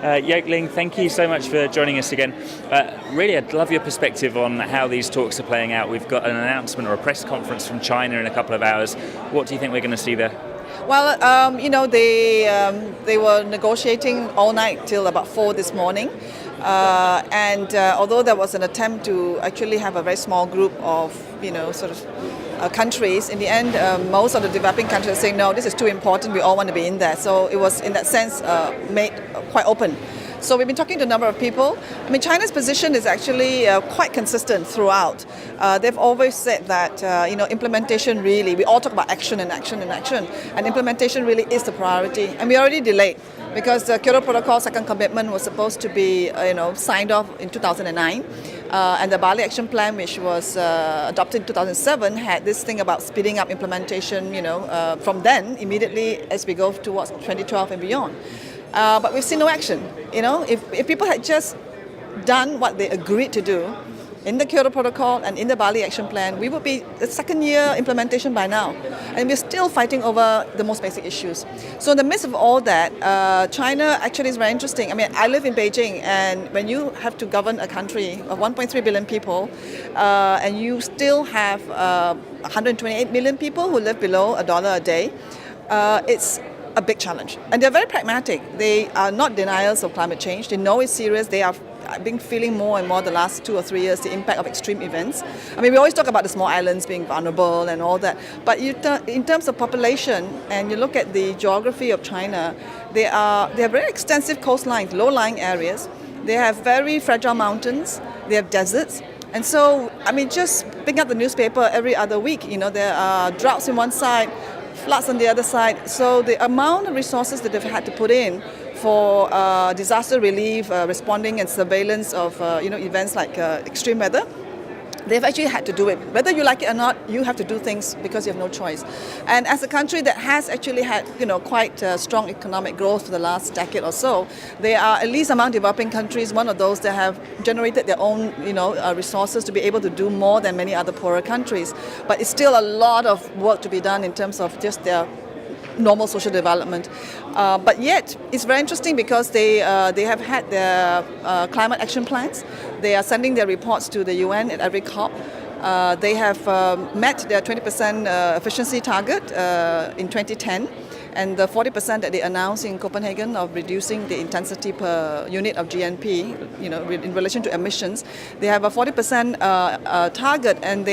Yoke Ling, thank you so much for joining us again. Really, I'd love your perspective on how these talks are playing out. We've got an announcement or a press conference from China in a couple of hours. What do you think we're going to see there? Well, they were negotiating all night till about 4 this morning. Although there was an attempt to actually have a very small group of, countries, in the end, most of the developing countries are saying, no, this is too important, we all want to be in there. So it was, in that sense, made quite open. So we've been talking to a number of people. I mean, China's position is actually quite consistent throughout. They've always said that, implementation really, we all talk about action and action and action, and implementation really is the priority. And we already delayed because the Kyoto Protocol second commitment was supposed to be, signed off in 2009. And the Bali Action Plan, which was adopted in 2007, had this thing about speeding up implementation, from then, immediately as we go towards 2012 and beyond. But we've seen no action. If people had just done what they agreed to do in the Kyoto Protocol and in the Bali Action Plan, we would be the second year implementation by now. And we're still fighting over the most basic issues. So in the midst of all that, China actually is very interesting. I mean, I live in Beijing, and when you have to govern a country of 1.3 billion people, and you still have 128 million people who live below $1 a day, it's a big challenge. And they're very pragmatic. They are not deniers of climate change. They know it's serious. They are been feeling more and more the last 2 or 3 years the impact of extreme events. I mean, we always talk about the small islands being vulnerable and all that, but in terms of population, and you look at the geography of China, they have very extensive coastlines, low-lying areas. They have very fragile mountains. They have deserts. And so, I mean, just picking up the newspaper every other week, there are droughts on one side, floods on the other side. So the amount of resources that they've had to put in for disaster relief, responding and surveillance of events like extreme weather, they've actually had to do it. Whether you like it or not, you have to do things because you have no choice. And as a country that has actually had quite strong economic growth for the last decade or so, they are, at least among developing countries, one of those that have generated their own resources to be able to do more than many other poorer countries. But it's still a lot of work to be done in terms of just their normal social development. But yet, it's very interesting because they have had their climate action plans. They are sending their reports to the UN at every COP. They have met their 20% efficiency target in 2010. And the 40% that they announced in Copenhagen of reducing the intensity per unit of GNP, in relation to emissions, they have a 40% target, and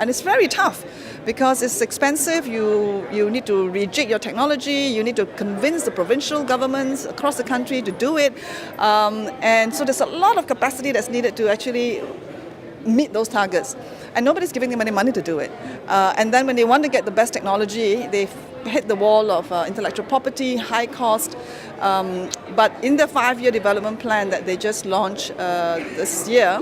it's very tough because it's expensive. You need to rejig your technology. You need to convince the provincial governments across the country to do it, and so there's a lot of capacity that's needed to actually meet those targets, and nobody's giving them any money to do it. And then when they want to get the best technology, they've hit the wall of intellectual property, high cost. But in the 5-year development plan that they just launched this year,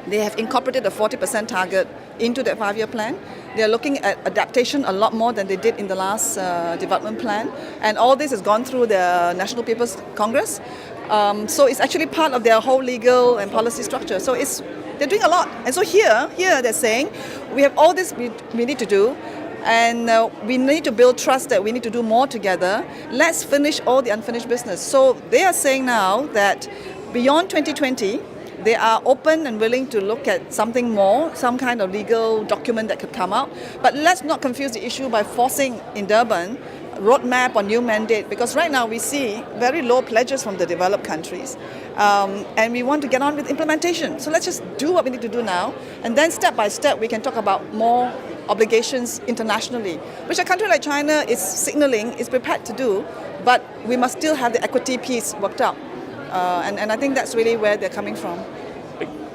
they have incorporated a 40% target into that 5-year plan. They're looking at adaptation a lot more than they did in the last development plan. And all this has gone through the National People's Congress. So it's actually part of their whole legal and policy structure. So they're doing a lot. And so here they're saying, we have all this we need to do, and we need to build trust that we need to do more together. Let's finish all the unfinished business. So they are saying now that beyond 2020, they are open and willing to look at something more, some kind of legal document that could come out. But let's not confuse the issue by forcing in Durban roadmap or new mandate, because right now we see very low pledges from the developed countries, and we want to get on with implementation. So let's just do what we need to do now, and then step by step we can talk about more obligations internationally, which a country like China is signaling is prepared to do, but we must still have the equity piece worked out, and I think that's really where they're coming from.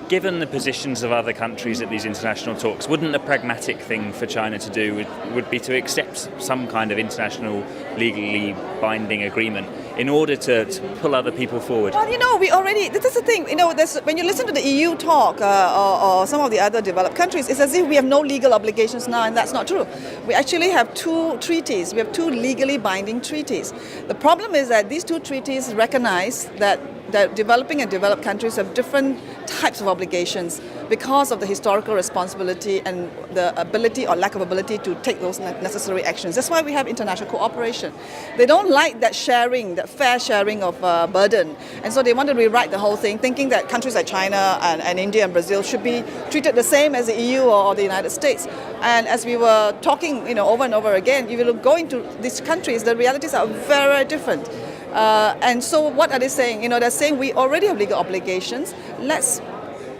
Given the positions of other countries at these international talks, wouldn't the pragmatic thing for China to do would be to accept some kind of international legally binding agreement in order to pull other people forward? Well, this is the thing, when you listen to the EU talk or some of the other developed countries, it's as if we have no legal obligations now, and that's not true. We actually have 2 treaties. We have 2 legally binding treaties. The problem is that these 2 treaties recognize that that developing and developed countries have different types of obligations because of the historical responsibility and the ability or lack of ability to take those necessary actions. That's why we have international cooperation. They don't like that sharing, that fair sharing of burden. And so they want to rewrite the whole thing, thinking that countries like China and India and Brazil should be treated the same as the EU or the United States. And as we were talking over and over again, if you go into these countries, the realities are very different. And so what are they saying? They're saying we already have legal obligations. Let's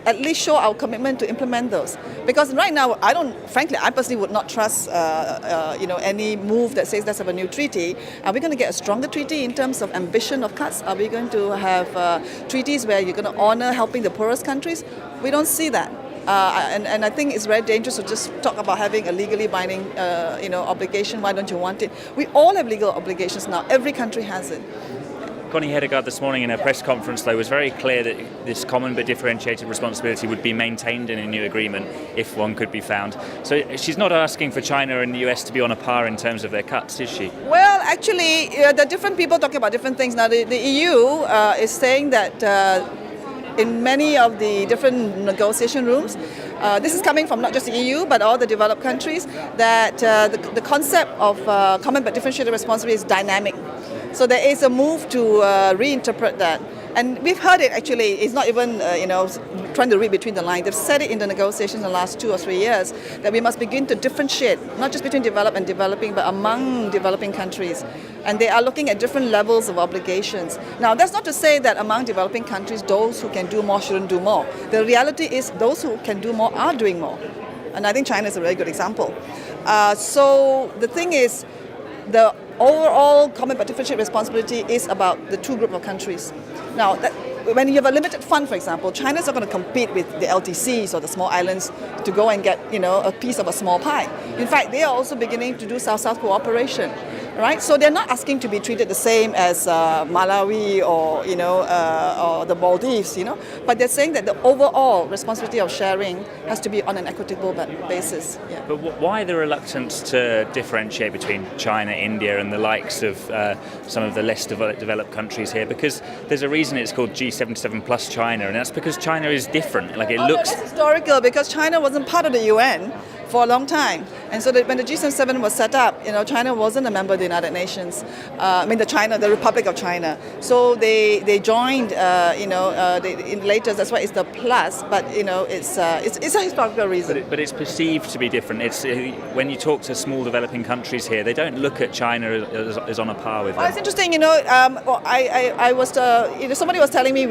at least show our commitment to implement those. Because right now, I personally would not trust, any move that says let's have a new treaty. Are we going to get a stronger treaty in terms of ambition of cuts? Are we going to have treaties where you're going to honor helping the poorest countries? We don't see that. And I think it's very dangerous to just talk about having a legally binding, obligation. Why don't you want it? We all have legal obligations now. Every country has it. Connie Hedegaard this morning in a press conference, though, was very clear that this common but differentiated responsibility would be maintained in a new agreement if one could be found. So she's not asking for China and the US to be on a par in terms of their cuts, is she? Well, actually, there are different people talking about different things. Now, the EU is saying that in many of the different negotiation rooms, this is coming from not just the EU but all the developed countries, that the concept of common but differentiated responsibility is dynamic. So there is a move to reinterpret that. And we've heard it actually, it's not even, trying to read between the lines. They've said it in the negotiations in the last 2 or 3 years that we must begin to differentiate, not just between developed and developing, but among developing countries. And they are looking at different levels of obligations. Now, that's not to say that among developing countries, those who can do more shouldn't do more. The reality is those who can do more are doing more. And I think China is a very good example. So the thing is, the overall common but differentiated responsibility is about the two group of countries. Now, when you have a limited fund, for example, China's not going to compete with the LTCs or the small islands to go and get, a piece of a small pie. In fact, they are also beginning to do South-South cooperation, right? So they're not asking to be treated the same as Malawi or the Maldives, but they're saying that the overall responsibility of sharing has to be on an equitable basis. Yeah. But why the reluctance to differentiate between China, India, and the likes of some of the less developed countries here? Because there's a reason it's called G77 plus China, and that's because China is different. Like it looks. That's historical because China wasn't part of the UN for a long time, and so when the G77 was set up, China wasn't a member of the United Nations. The Republic of China. So they joined, later. That's why it's the plus. But it's a historical reason. But it's perceived to be different. It's when you talk to small developing countries here, they don't look at China as on a par with them. Well, it's interesting. I was somebody was telling me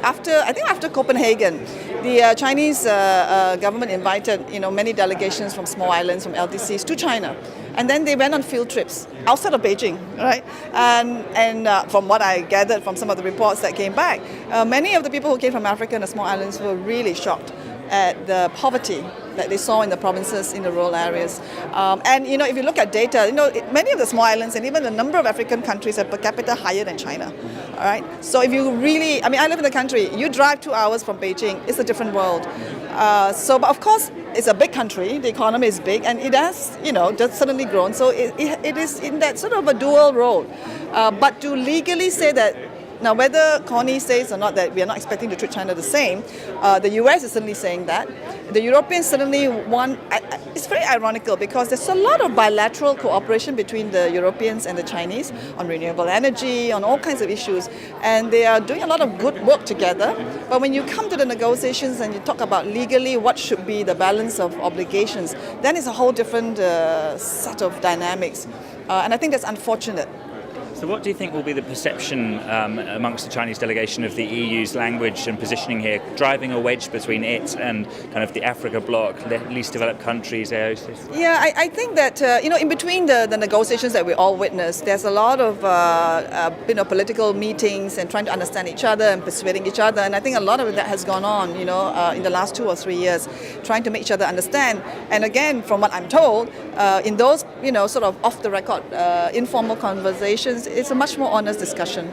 after Copenhagen, the Chinese government invited many delegations from small islands, from LDCs to China. And then they went on field trips outside of Beijing, right? And from what I gathered from some of the reports that came back, many of the people who came from Africa and the small islands were really shocked at the poverty that they saw in the provinces, in the rural areas. And if you look at data, many of the small islands and even the number of African countries are per capita higher than China. All right. So if you really, I live in the country. You drive 2 hours from Beijing, it's a different world. But of course, it's a big country. The economy is big, and it has, just suddenly grown. So it is in that sort of a dual role. But to legally say that. Now, whether Connie says or not that we are not expecting to treat China the same, the US is certainly saying that. The Europeans certainly want. It's very ironical because there's a lot of bilateral cooperation between the Europeans and the Chinese on renewable energy, on all kinds of issues, and they are doing a lot of good work together. But when you come to the negotiations and you talk about legally what should be the balance of obligations, then it's a whole different set of dynamics, and I think that's unfortunate. So what do you think will be the perception amongst the Chinese delegation of the EU's language and positioning here, driving a wedge between it and kind of the Africa bloc, the least developed countries, AOCs? Yeah, I think that, in between the negotiations that we all witnessed, there's a lot of, political meetings and trying to understand each other and persuading each other. And I think a lot of that has gone on, in the last 2 or 3 years, trying to make each other understand. And again, from what I'm told, in those, sort of off the record, informal conversations, it's a much more honest discussion.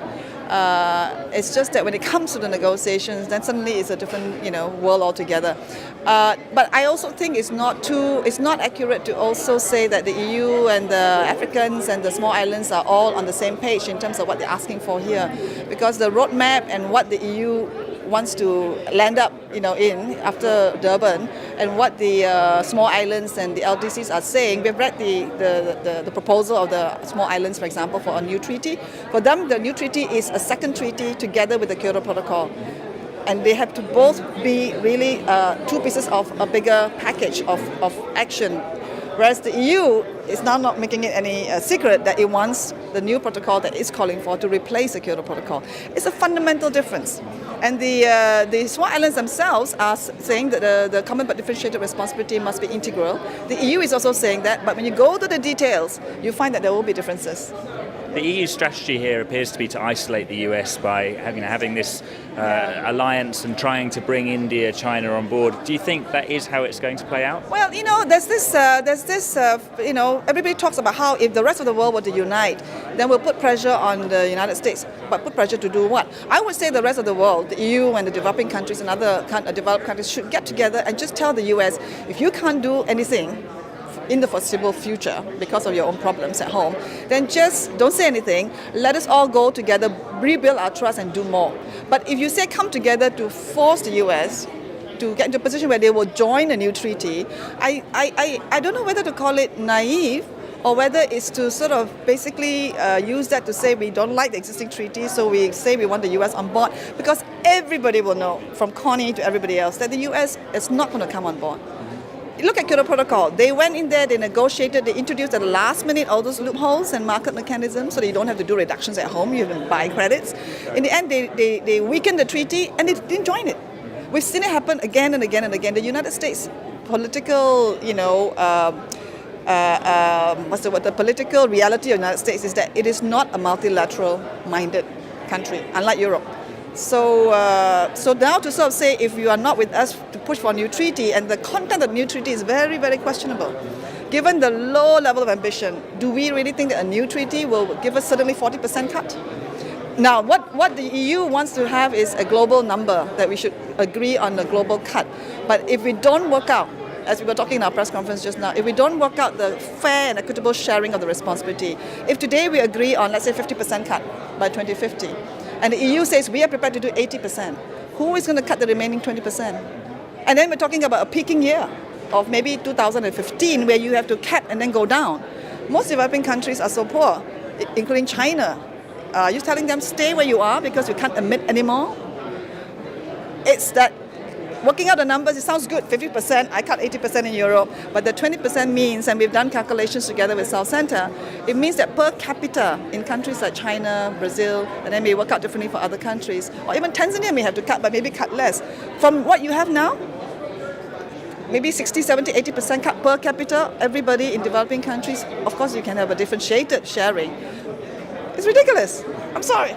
It's just that when it comes to the negotiations, then suddenly it's a different, world altogether. But I also think it's not accurate to also say that the EU and the Africans and the small islands are all on the same page in terms of what they're asking for here, because the roadmap and what the EU wants to land up, in after Durban, and what the small islands and the LDCs are saying. We've read the proposal of the small islands, for example, for a new treaty. For them, the new treaty is a second treaty together with the Kyoto Protocol. And they have to both be really two pieces of a bigger package of action. Whereas the EU is now not making it any secret that it wants the new protocol that it's calling for to replace the Kyoto Protocol. It's a fundamental difference. And the small islands themselves are saying that the common but differentiated responsibility must be integral. The EU is also saying that, but when you go to the details, you find that there will be differences. The EU's strategy here appears to be to isolate the US by having this alliance and trying to bring India, China on board. Do you think that is how it's going to play out? Well, there's this, everybody talks about how if the rest of the world were to unite, then we'll put pressure on the United States. But put pressure to do what? I would say the rest of the world, the EU and the developing countries and other developed countries should get together and just tell the US, if you can't do anything in the foreseeable future because of your own problems at home, then just don't say anything. Let us all go together, rebuild our trust and do more. But if you say come together to force the US to get into a position where they will join a new treaty, I don't know whether to call it naive or whether it's to sort of basically use that to say we don't like the existing treaty, so we say we want the US on board, because everybody will know, from Connie to everybody else, that the US is not going to come on board. Look at Kyoto Protocol. They went in there, they negotiated, they introduced at the last minute all those loopholes and market mechanisms so that you don't have to do reductions at home, you can buy credits. In the end, they weakened the treaty and they didn't join it. We've seen it happen again and again and again. The United States political, the political reality of the United States is that it is not a multilateral-minded country, unlike Europe. So now to sort of say if you are not with us to push for a new treaty, and the content of the new treaty is very, very questionable. Given the low level of ambition, do we really think that a new treaty will give us suddenly 40% cut? Now, what the EU wants to have is a global number that we should agree on a global cut. But if we don't work out, as we were talking in our press conference just now, if we don't work out the fair and equitable sharing of the responsibility, if today we agree on, let's say, 50% cut by 2050, and the EU says we are prepared to do 80%, who is going to cut the remaining 20%? And then we're talking about a peaking year of maybe 2015 where you have to cap and then go down. Most developing countries are so poor, including China. You're telling them stay where you are because you can't emit anymore? It's that working out the numbers, it sounds good, 50%, I cut 80% in Europe, but the 20% means, and we've done calculations together with South Centre, it means that per capita in countries like China, Brazil, and then may work out differently for other countries, or even Tanzania may have to cut, but maybe cut less. From what you have now, maybe 60, 70, 80% cut per capita, everybody in developing countries, of course you can have a differentiated sharing. It's ridiculous. I'm sorry.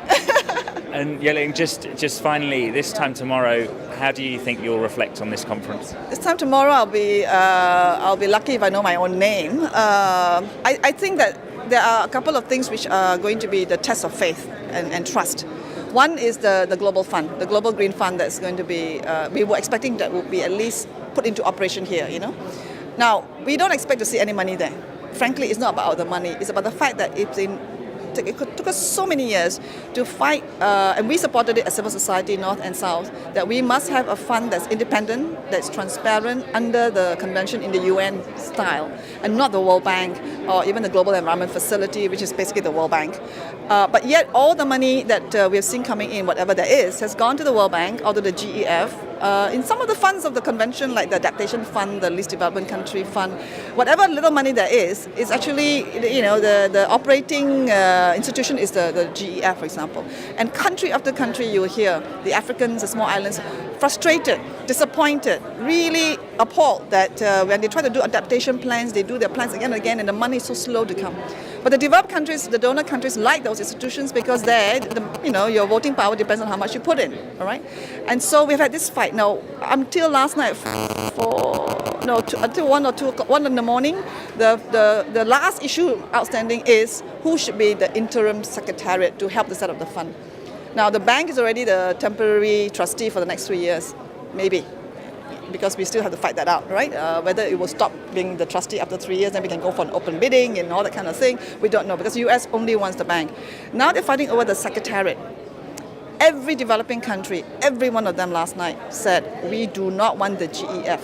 And Yoke Ling, just finally, this time tomorrow, how do you think you'll reflect on this conference? This time tomorrow, I'll be lucky if I know my own name. I think that there are a couple of things which are going to be the test of faith and trust. One is the global fund, the global green fund that's going to be. We were expecting that would be at least put into operation here. Now we don't expect to see any money there. Frankly, it's not about the money. It's about the fact that it took us so many years to fight, and we supported it as civil society, North and South, that we must have a fund that's independent, that's transparent, under the convention in the UN style, and not the World Bank or even the Global Environment Facility, which is basically the World Bank. But yet all the money that we have seen coming in, whatever there is, has gone to the World Bank or to the GEF. In some of the funds of the convention, like the Adaptation Fund, the Least Development Country Fund, whatever little money there is actually, the operating institution is the GEF, for example. And country after country, you will hear the Africans, the small islands, frustrated, disappointed, really appalled that when they try to do adaptation plans, they do their plans again and again, and the money is so slow to come. But the developed countries, the donor countries, like those institutions because there, your voting power depends on how much you put in, all right? And so we've had this fight. Now, until last night, until 1 in the morning, the last issue outstanding is who should be the interim secretariat to help the set up the fund. Now, the bank is already the temporary trustee for the next 3 years, maybe, because we still have to fight that out, right? Whether it will stop being the trustee after 3 years, then we can go for an open bidding and all that kind of thing. We don't know, because the US only wants the bank. Now they're fighting over the secretariat. Every developing country, every one of them last night said, we do not want the GEF.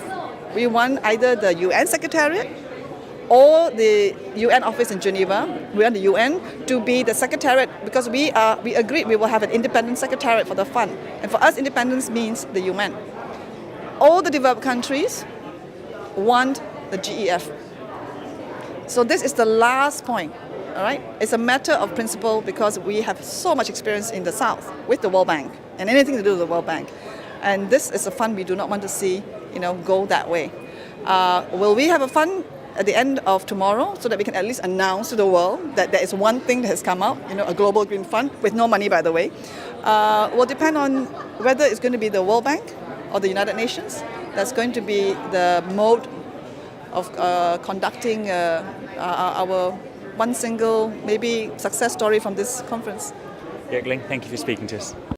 We want either the UN Secretariat or the UN office in Geneva. We want the UN to be the secretariat, because we agreed we will have an independent secretariat for the fund. And for us, independence means the UN. All the developed countries want the GEF. So this is the last point. All right, it's a matter of principle, because we have so much experience in the South with the World Bank and anything to do with the World Bank, and this is a fund we do not want to see, go that way. Will we have a fund at the end of tomorrow, so that we can at least announce to the world that there is one thing that has come out, a global green fund with no money, by the way? Will depend on whether it's going to be the World Bank or the United Nations. That's going to be the mode of conducting our one single, maybe, success story from this conference. Yoke Ling, thank you for speaking to us.